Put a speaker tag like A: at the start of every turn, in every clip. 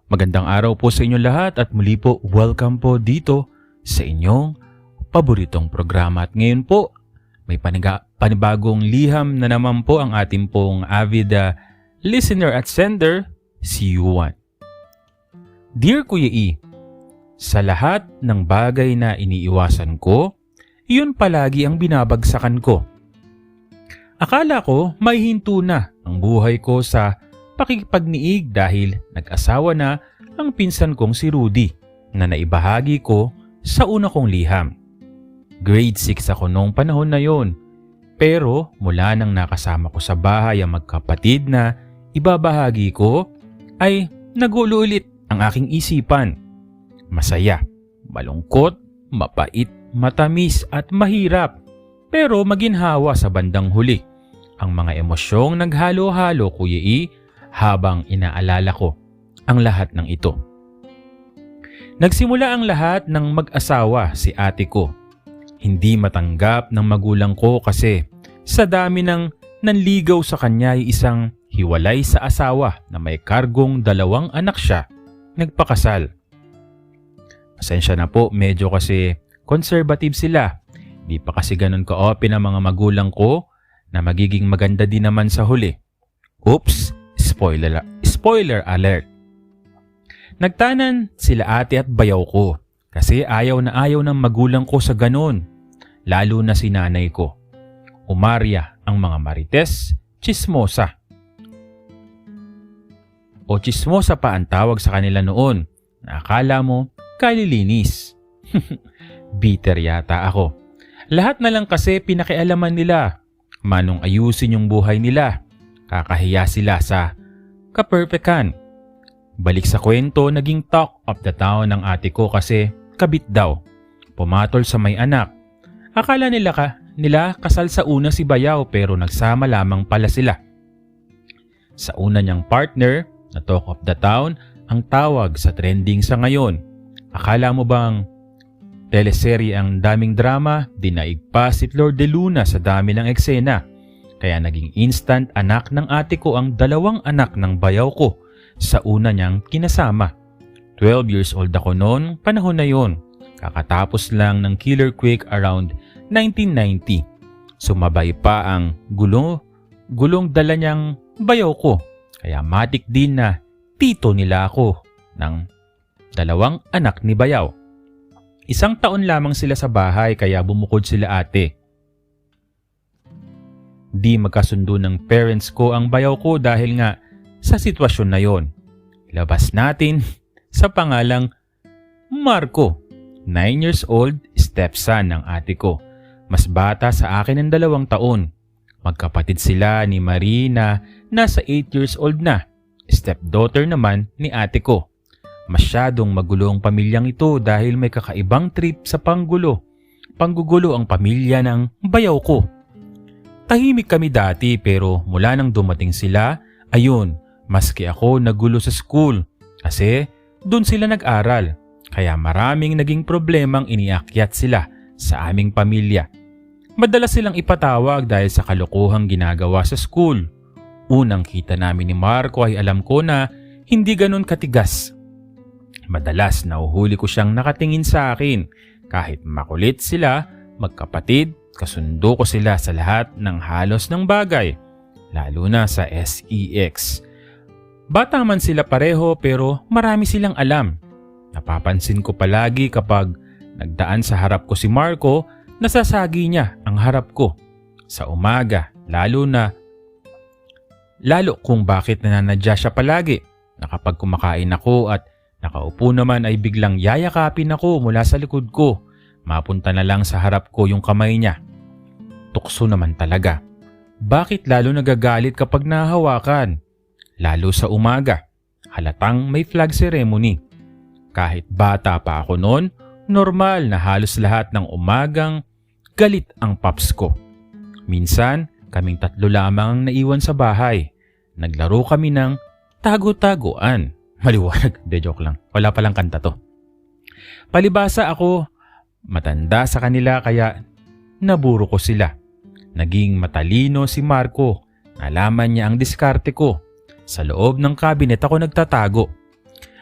A: Magandang araw po sa inyong lahat at muli po welcome po dito sa inyong paboritong programa. At ngayon po may panibagong liham na naman po ang ating pong avid listener at sender, si Yuan. Dear Kuya E, sa lahat ng bagay na iniiwasan ko, iyon palagi ang binabagsakan ko. Akala ko may hinto na ang buhay ko sa pakikipagniig dahil nag-asawa na ang pinsan kong si Rudy na naibahagi ko sa una kong liham. Grade 6 ako noong panahon na yon, pero mula nang nakasama ko sa bahay ang magkapatid na ibabahagi ko ay nagulo ulit ang aking isipan. Masaya, malungkot, mapait, matamis at mahirap, pero maginhawa sa bandang huli. Ang mga emosyong naghalo-halo, Kuya E, habang inaalala ko ang lahat ng ito. Nagsimula ang lahat ng mag-asawa si ate ko. Hindi matanggap ng magulang ko kasi sa dami ng nanligaw sa kanya ay isang hiwalay sa asawa na may kargong 2 anak siya, nagpakasal. Pasensya na po, medyo kasi conservative sila. Di pa kasi ganun ka-open ang mga magulang ko na magiging maganda din naman sa huli. Oops! Spoiler alert. Nagtanan sila ate at bayaw ko kasi ayaw ng magulang ko sa ganon, lalo na si nanay ko. Umarya ang mga marites, chismosa. O chismosa pa ang tawag sa kanila noon, na akala mo kalilinis. Bitter yata ako. Lahat na lang kasi pinakialaman nila, manong ayusin yung buhay nila. Kakahiya sila sa kaperpekan. Balik sa kwento, naging talk of the town ng ate ko kasi kabit daw. Pumatol sa may anak. Akala nila kasal sa una si Bayaw pero nagsama lamang pala sila. Sa una niyang partner na talk of the town ang tawag sa trending sa ngayon. Akala mo bang teleserye ang daming drama? Dinaig pa si Flor de Luna sa dami ng eksena. Kaya naging instant anak ng ate ko ang 2 anak ng bayaw ko sa una niyang kinasama. 12 years old ako noon, panahon na yon. Kakatapos lang ng killer quake around 1990. Sumabay pa ang gulong dala niyang bayaw ko. Kaya matik din na tito nila ako ng 2 anak ni bayaw. 1 taon lamang sila sa bahay kaya bumukod sila ate. Di magkasundo ng parents ko ang bayaw ko dahil nga sa sitwasyon na yon. Labas natin sa pangalang Marco, 9 years old, stepson ng ate ko. Mas bata sa akin ng 2 taon. Magkapatid sila ni Marie na nasa 8 years old na. Stepdaughter naman ni ate ko. Masyadong magulo ang pamilyang ito dahil may kakaibang trip sa panggugulo ang pamilya ng bayaw ko. Tahimik kami dati pero mula nang dumating sila, ayun, maski ako nagulo sa school kasi doon sila nag-aral. Kaya maraming naging problemang iniakyat sila sa aming pamilya. Madalas silang ipatawag dahil sa kalokohang ginagawa sa school. Unang kita namin ni Marco ay alam ko na hindi ganun katigas. Madalas nauhuli ko siyang nakatingin sa akin. Kahit makulit sila, magkapatid, kasundo ko sila sa lahat ng halos ng bagay, lalo na sa SEX. Bata man sila pareho pero marami silang alam. Napapansin ko palagi kapag nagdaan sa harap ko si Marco, nasasagi niya ang harap ko. Sa umaga, lalo kung bakit nananadya siya palagi. Na kapag kumakain ako at nakaupo naman ay biglang yayakapin ako mula sa likod ko. Mapunta na lang sa harap ko yung kamay niya. Tukso naman talaga. Bakit lalo nagagalit kapag nahahawakan? Lalo sa umaga. Halatang may flag ceremony. Kahit bata pa ako noon, normal na halos lahat ng umagang galit ang paps ko. Minsan, kaming 3 lamang ang naiwan sa bahay. Naglaro kami ng tago-taguan. Maliwanag, de joke lang. Wala palang kanta to. Palibasa ako, matanda sa kanila kaya naburo ko sila. Naging matalino si Marco. Nalaman niya ang diskarte ko. Sa loob ng kabinet ako nagtatago.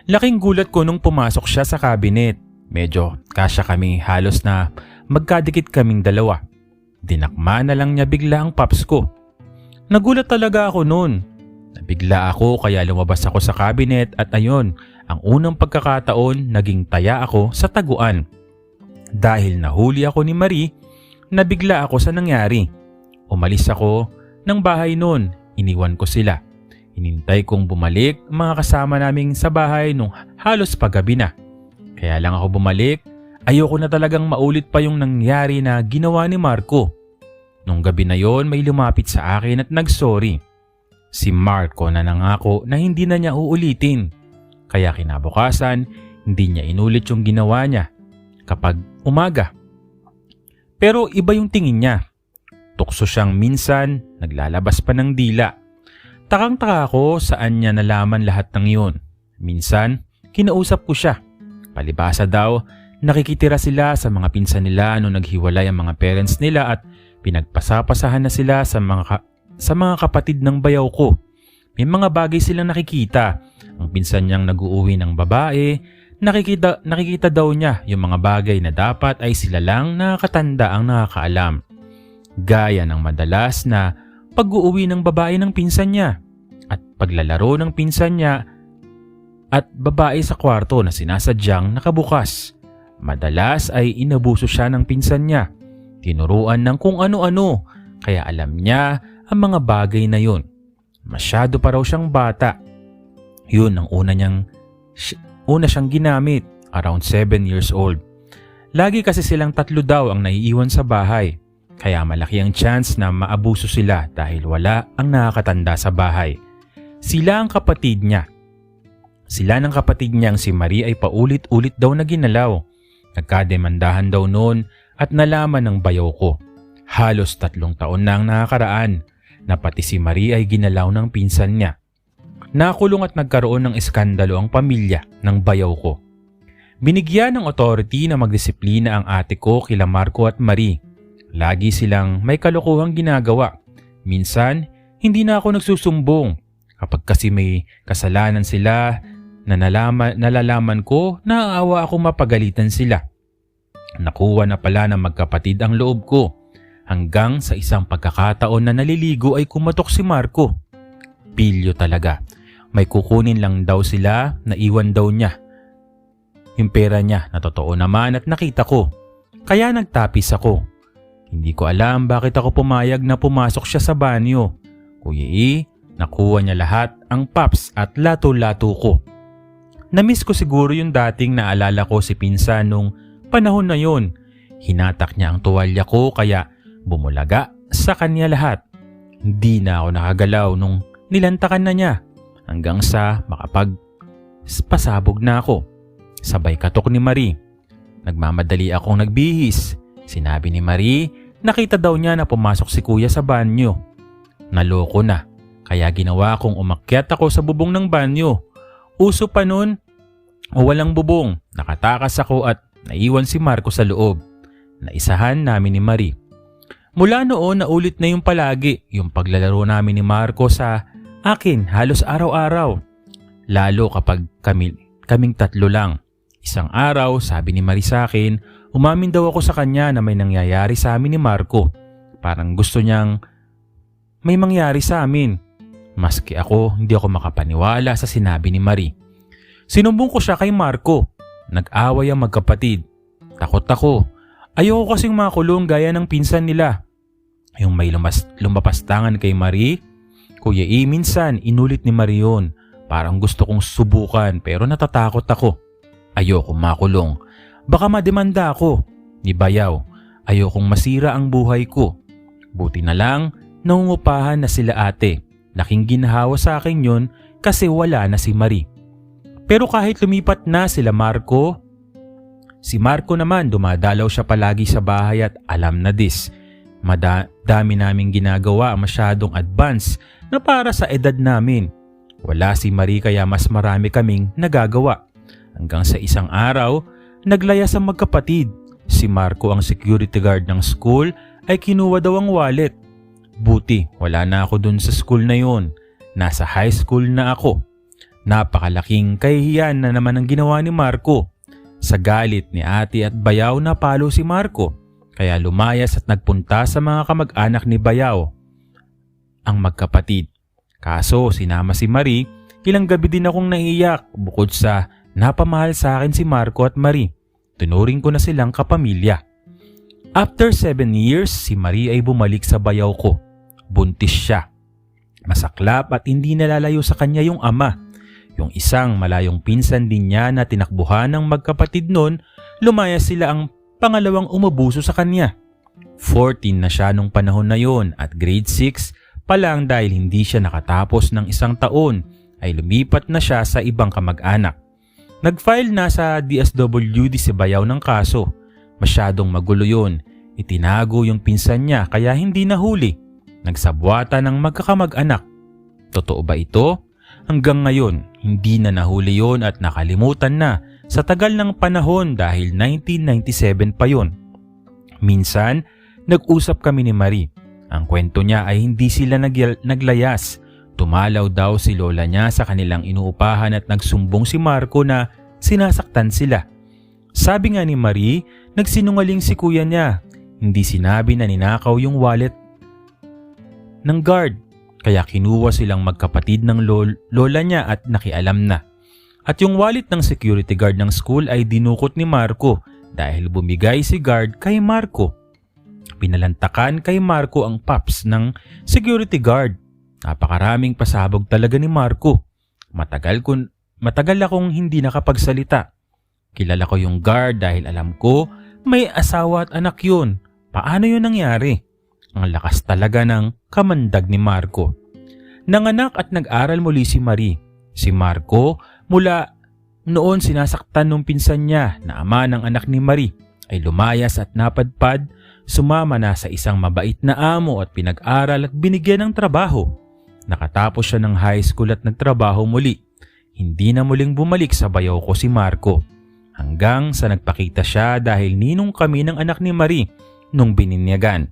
A: Laking gulat ko nung pumasok siya sa cabinet. Medyo kasya kami, halos na magkadikit kaming dalawa. Dinakma na lang niya bigla ang paps ko. Nagulat talaga ako noon. Nabigla ako kaya lumabas ako sa cabinet at ayon, ang unang pagkakataon naging taya ako sa taguan. Dahil nahuli ako ni Marie, nabigla ako sa nangyari. Umalis ako ng bahay noon, iniwan ko sila. Hinintay kong bumalik ang mga kasama naming sa bahay nung halos paggabi na. Kaya lang ako bumalik, ayoko na talagang maulit pa yung nangyari na ginawa ni Marco. Nung gabi na yon may lumapit sa akin at nagsorry. Si Marco na nangako na hindi na niya uulitin. Kaya kinabukasan, hindi niya inulit yung ginawa niya kapag umaga. Pero iba yung tingin niya. Tukso siyang minsan, naglalabas pa ng dila. Takang-taka ako saan niya nalaman lahat ng yun. Minsan, kinausap ko siya. Palibasa daw, nakikitira sila sa mga pinsan nila nung naghiwalay ang mga parents nila at pinagpasapasahan na sila sa mga kapatid ng bayaw ko. May mga bagay silang nakikita. Ang pinsan niyang nag-uuwi ng babae, nakikita daw niya yung mga bagay na dapat ay sila lang nakakatanda ang nakakaalam. Gaya ng madalas na pag-uuwi ng babae ng pinsan niya at paglalaro ng pinsan niya at babae sa kwarto na sinasadyang nakabukas. Madalas ay inabuso siya ng pinsan niya. Tinuruan ng kung ano-ano kaya alam niya ang mga bagay na yun. Masyado pa raw siyang bata. Yun ang una siyang ginamit, around 7 years old. Lagi kasi silang tatlo daw ang naiiwan sa bahay. Kaya malaki ang chance na maabuso sila dahil wala ang nakakatanda sa bahay. Sila ng kapatid niyang si Marie ay paulit-ulit daw na ginalaw. Nagkademandahan daw noon at nalaman ng bayaw ko. Halos 3 taon na ang nakakaraan na pati si Marie ay ginalaw ng pinsan niya. Nakulong at nagkaroon ng eskandalo ang pamilya ng bayaw ko. Binigyan ng authority na magdisiplina ang ate ko kila Marco at Marie. Lagi silang may kalokohang ginagawa. Minsan, hindi na ako nagsusumbong. Kapag kasi may kasalanan sila na nalalaman ko, naaawa ako mapagalitan sila. Nakuha na pala ng magkapatid ang loob ko. Hanggang sa isang pagkakataon na naliligo ay kumatok si Marco. Pilyo talaga. May kukunin lang daw sila na iwan daw niya. Yung pera niya na totoo naman at nakita ko. Kaya nagtapis ako. Hindi ko alam bakit ako pumayag na pumasok siya sa banyo. Kuya E, nakuha niya lahat ang paps at lato-lato ko. Namiss ko siguro yung dating naalala ko si pinsan nung panahon na yon. Hinatak niya ang tuwalya ko kaya bumulaga sa kanya lahat. Hindi na ako nakagalaw nung nilantakan na niya hanggang sa makapagpasabog na ako. Sabay katok ni Marie. Nagmamadali akong nagbihis. Sinabi ni Marie, nakita daw niya na pumasok si kuya sa banyo. Naloko na, kaya ginawa kong umakyat ako sa bubong ng banyo. Uso pa nun o walang bubong, nakatakas ako at naiwan si Marco sa loob. Naisahan namin ni Marie. Mula noon naulit na yung palagi, yung paglalaro namin ni Marco sa akin halos araw-araw. Lalo kapag kaming tatlo lang. Isang araw, sabi ni Marie sa akin, umamin daw ako sa kanya na may nangyayari sa amin ni Marco. Parang gusto niyang may mangyari sa amin. Maski ako, hindi ako makapaniwala sa sinabi ni Marie. Sinumbong ko siya kay Marco. Nag-away ang magkapatid. Takot ako. Ayoko kasing makulong gaya ng pinsan nila. Yung may lumapastangan kay Marie, Kuya E, minsan inulit ni Marie yun. Parang gusto kong subukan pero natatakot ako. Ayoko makulong. Baka mademanda ako. Ni Bayaw, ayokong masira ang buhay ko. Buti na lang, nangungupahan na sila ate. Laking ginhawa sa akin yun kasi wala na si Marie. Pero kahit lumipat na sila Marco, si Marco naman dumadalaw siya palagi sa bahay at alam na this. Dami naming ginagawa masyadong advance na para sa edad namin. Wala si Marie kaya mas marami kaming nagagawa. Hanggang sa isang araw, naglayas ang magkapatid. Si Marco ang security guard ng school ay kinuha daw ang wallet. Buti wala na ako dun sa school na yon. Nasa high school na ako. Napakalaking kahihiyan na naman ang ginawa ni Marco. Sa galit ni ate at bayaw napalo si Marco, kaya lumayas at nagpunta sa mga kamag-anak ni bayaw, ang magkapatid. Kaso sinama si Marie, ilang gabi din akong naiiyak bukod sa napamahal sa akin si Marco at Marie. Tunuring ko na silang kapamilya. After 7 years, si Marie ay bumalik sa bayaw ko. Buntis siya. Masaklap at hindi nalalayo sa kanya yung ama. Yung isang malayong pinsan din niya na tinakbuhan ng magkapatid noon, lumayas sila ang pangalawang umubuso sa kanya. 14 na siya nung panahon na yon at grade 6 pa lang dahil hindi siya nakatapos ng 1 taon ay lumipat na siya sa ibang kamag-anak. Nag-file na sa DSWD si bayaw ng kaso. Masyadong magulo yun. Itinago yung pinsan niya kaya hindi nahuli. Nagsabwata ng magkakamag-anak. Totoo ba ito? Hanggang ngayon, hindi na nahuli yon at nakalimutan na sa tagal ng panahon dahil 1997 pa yon. Minsan, nag-usap kami ni Marie. Ang kwento niya ay hindi sila naglayas. Tumalaw daw si lola niya sa kanilang inuupahan at nagsumbong si Marco na sinasaktan sila. Sabi nga ni Marie, nagsinungaling si kuya niya. Hindi sinabi na ninakaw yung wallet ng guard. Kaya kinuha silang magkapatid ng lola niya at nakialam na. At yung wallet ng security guard ng school ay dinukot ni Marco dahil bumigay si guard kay Marco. Pinalantakan kay Marco ang paps ng security guard. Napakaraming pasabog talaga ni Marco. Matagal akong hindi nakapagsalita. Kilala ko yung guard dahil alam ko may asawa at anak yun. Paano yun nangyari? Ang lakas talaga ng kamandag ni Marco. Nanganak at nag-aral muli si Marie. Si Marco, mula noon sinasaktan ng pinsan niya na ama ng anak ni Marie, ay lumayas at napadpad, sumama na sa isang mabait na amo at pinag-aral at binigyan ng trabaho. Nakatapos siya ng high school at nagtrabaho muli. Hindi na muling bumalik sa bayaw ko si Marco. Hanggang sa nagpakita siya dahil ninong kami ng anak ni Marie nung bininyagan.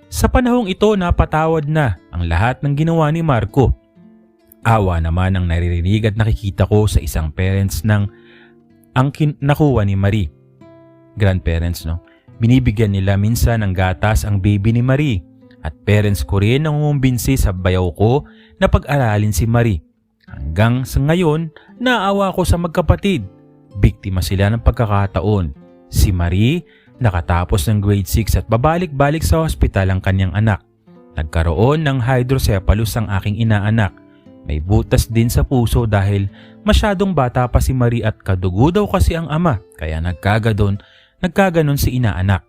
A: Sa panahong ito napatawad na ang lahat ng ginawa ni Marco. Awa naman ang naririnig at nakikita ko sa isang parents ng nakuha ni Marie. Grandparents, no? Binibigyan nila minsan ng gatas ang baby ni Marie. At parents ko rin ang umumbinsi sa bayaw ko na pag-aralin si Marie. Hanggang sa ngayon, naawa ko sa magkapatid. Biktima sila ng pagkakataon. Si Marie, nakatapos ng grade 6 at babalik-balik sa hospital ang kanyang anak. Nagkaroon ng hydrocephalus ang aking inaanak. May butas din sa puso dahil masyadong bata pa si Marie at kadugo daw kasi ang ama. Kaya nagkaganon si inaanak.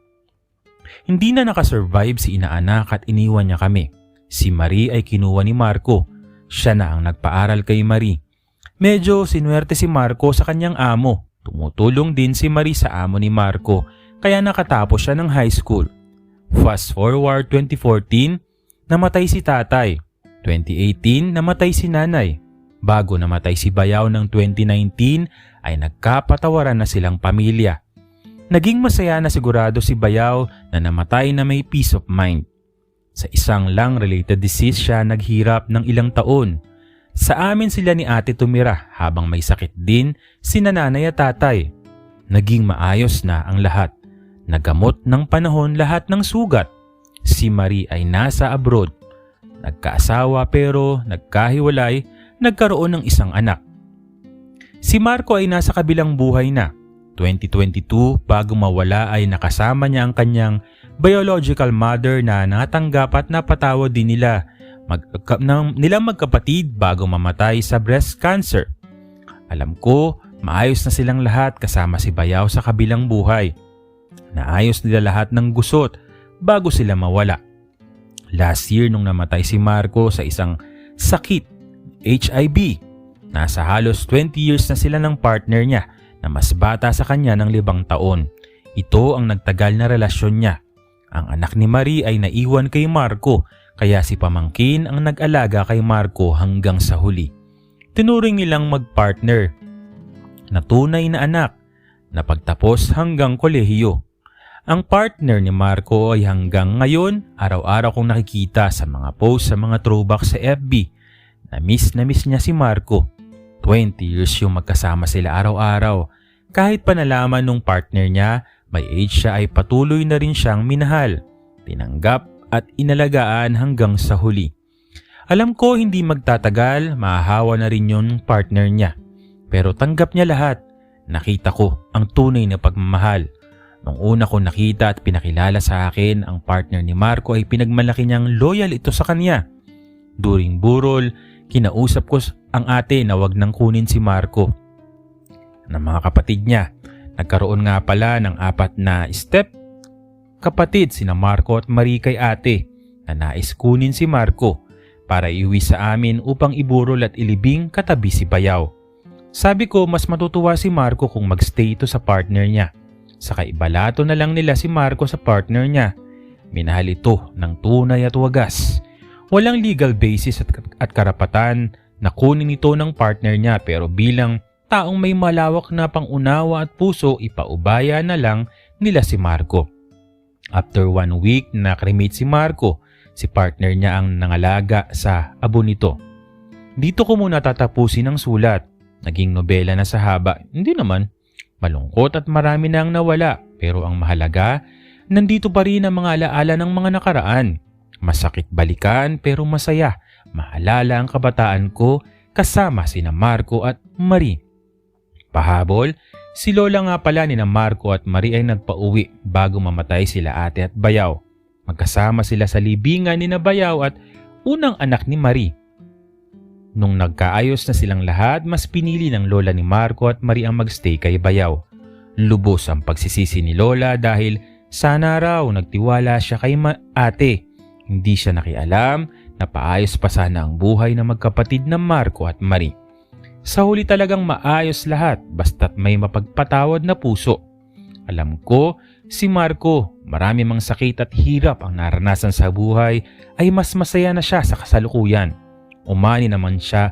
A: Hindi na nakasurvive si inaanak at iniwan niya kami. Si Marie ay kinuha ni Marco. Siya na ang nagpaaral kay Marie. Medyo sinuwerte si Marco sa kanyang amo. Tumutulong din si Marie sa amo ni Marco kaya nakatapos siya ng high school. Fast forward 2014, namatay si tatay. 2018, namatay si nanay. Bago namatay si bayaw ng 2019 ay nagkapatawaran na silang pamilya. Naging masaya na sigurado si bayaw na namatay na may peace of mind. Sa isang lung-related disease siya naghirap ng ilang taon. Sa amin sila ni ate tumira habang may sakit din si nanay at tatay. Naging maayos na ang lahat. Nagamot ng panahon lahat ng sugat. Si Marie ay nasa abroad. Nagkaasawa pero nagkahiwalay, nagkaroon ng isang anak. Si Marco ay nasa kabilang buhay na. 2022 bago mawala ay nakasama niya ang kanyang biological mother na natanggap at napatawad din nila magkapatid bago mamatay sa breast cancer. Alam ko, maayos na silang lahat kasama si bayaw sa kabilang buhay. Naayos nila lahat ng gusot bago sila mawala. Last year nung namatay si Marco sa isang sakit, HIV, nasa halos 20 years na sila ng partner niya na mas bata sa kanya ng 5 taon. Ito ang nagtagal na relasyon niya. Ang anak ni Marie ay naiwan kay Marco kaya si pamangkin ang nag-alaga kay Marco hanggang sa huli. Tinuring nilang mag-partner na tunay na anak na pagtapos hanggang kolehiyo. Ang partner ni Marco ay hanggang ngayon araw-araw kong nakikita sa mga post sa mga throwback sa FB. Na miss niya si Marco. 20 years yung magkasama sila araw-araw. Kahit pa nalaman nung partner niya, may age siya ay patuloy na rin siyang minahal, tinanggap at inalagaan hanggang sa huli. Alam ko hindi magtatagal, mahahawa na rin yung partner niya. Pero tanggap niya lahat. Nakita ko ang tunay na pagmamahal. Nung una ko nakita at pinakilala sa akin ang partner ni Marco ay pinagmalaki niyang loyal ito sa kanya. During burol, kinausap ko ang ate na wag nang kunin si Marco ng mga kapatid niya. Nagkaroon nga pala ng 4 na step kapatid sina Marco at Marie kay ate na nais kunin si Marco para iuwi sa amin upang iburol at ilibing katabi si Bayaw. Sabi ko mas matutuwa si Marco kung magstay ito sa partner niya. Saka ibalato na lang nila si Marco sa partner niya. Minahal ito ng tunay at wagas. Walang legal basis at karapatan na kunin ito ng partner niya pero bilang taong may malawak na pangunawa at puso ipaubaya na lang nila si Marco. After 1 week na cremate si Marco, si partner niya ang nangalaga sa abo nito. Dito ko muna tatapusin ang sulat. Naging nobela na sa haba. Hindi naman. Malungkot at marami na ang nawala. Pero ang mahalaga, nandito pa rin ang mga alaala ng mga nakaraan. Masakit balikan pero masaya. Maalala ang kabataan ko kasama sina Marco at Marie. Pahabol, si Lola nga pala ni Marco at Marie ay nagpauwi bago mamatay sila ate at Bayaw. Magkasama sila sa libingan ni Bayaw at unang anak ni Marie. Nung nagkaayos na silang lahat, mas pinili ng lola ni Marco at Marie ang magstay kay Bayaw. Lubos ang pagsisisi ni Lola dahil sana raw nagtiwala siya kay ate. Hindi siya nakialam na paayos pa sana ang buhay ng magkapatid na Marco at Marie. Sa huli talagang maayos lahat basta't may mapagpatawad na puso. Alam ko, si Marco, marami mang sakit at hirap ang naranasan sa buhay ay mas masaya na siya sa kasalukuyan. Umani man siya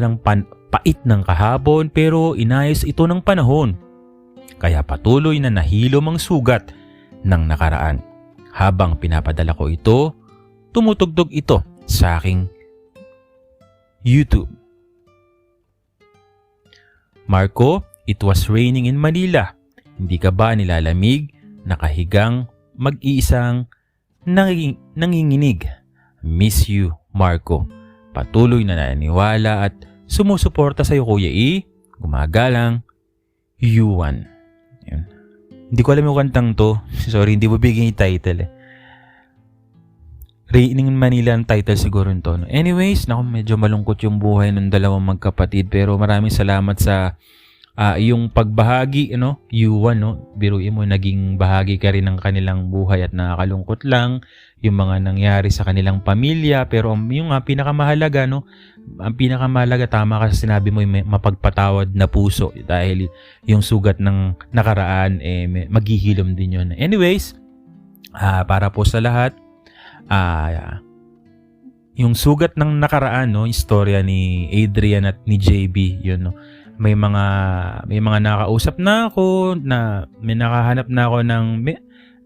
A: ng pait ng kahapon pero inayos ito ng panahon. Kaya patuloy na nahilom ang sugat ng nakaraan. Habang pinapadala ko ito, tumutugtog ito sa aking YouTube. Marco, it was raining in Manila. Hindi ka ba nilalamig, nakahigang, mag-iisang nanginginig? Miss you, Marco. Patuloy na naniniwala at sumusuporta sa iyo, Kuya E. Gumagalang, Yuan. Yun. Hindi ko alam yung kantang to. Sorry, hindi mo bigyan yung title eh. Raining in Manila ang title siguro nito. Anyways, medyo malungkot yung buhay ng dalawang magkapatid pero maraming salamat sa yung pagbahagi, Yuan, biruin mo, naging bahagi ka rin ng kanilang buhay at nakakalungkot lang yung mga nangyari sa kanilang pamilya. Pero yung pinakamahalaga, ang pinakamahalaga, tama ka sa sinabi mo, yung mapagpatawad na puso dahil yung sugat ng nakaraan, maghihilom din yun. Anyways, para po sa lahat, yung sugat ng nakaraan, istorya ni Adrian at ni JB, yun, may mga nakausap na ako na may nakahanap na ako ng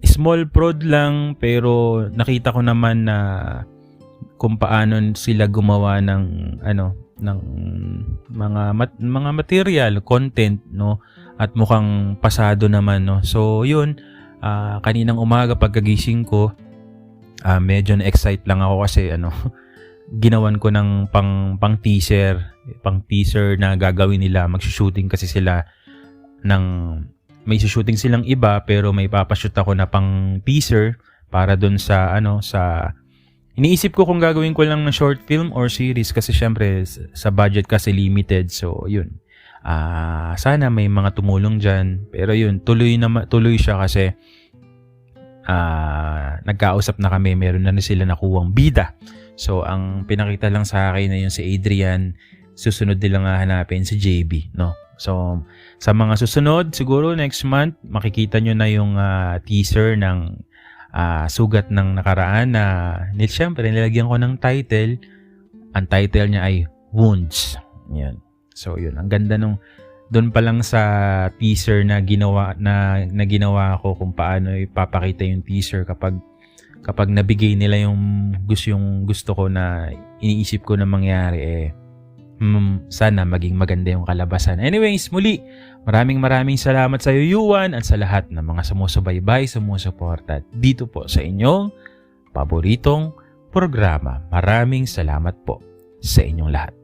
A: small prod lang pero nakita ko naman na kung paano sila gumawa ng ng mga material, content, at mukhang pasado naman, So yun, kaninang umaga pagkagising ko, medyo na-excite lang ako kasi ginawan ko ng pang teaser na gagawin nila. Magsushooting kasi sila may shooting silang iba pero may papashoot ako na pang teaser para dun sa iniisip ko kung gagawin ko lang na short film or series kasi syempre sa budget kasi limited. So yun, sana may mga tumulong dyan pero yun, tuloy siya kasi nagkausap na kami, meron na sila nakuwang bida. So, ang pinakita lang sa akin na yun si Adrian, susunod nilang hanapin si JB, So, sa mga susunod, siguro next month, makikita nyo na yung teaser ng sugat ng nakaraan na siyempre nilagyan ko ng title. Ang title niya ay Wounds. Yan. So, yun. Ang ganda doon pa lang sa teaser na ginawa ko kung paano ipapakita yung teaser kapag nabigay nila yung gusto ko na iniisip ko na mangyari, sana maging maganda yung kalabasan. Anyways, muli, maraming salamat sa iyo, Yuan, at sa lahat ng mga sumusubaybay, sumusuporta dito po sa inyong paboritong programa. Maraming salamat po sa inyong lahat.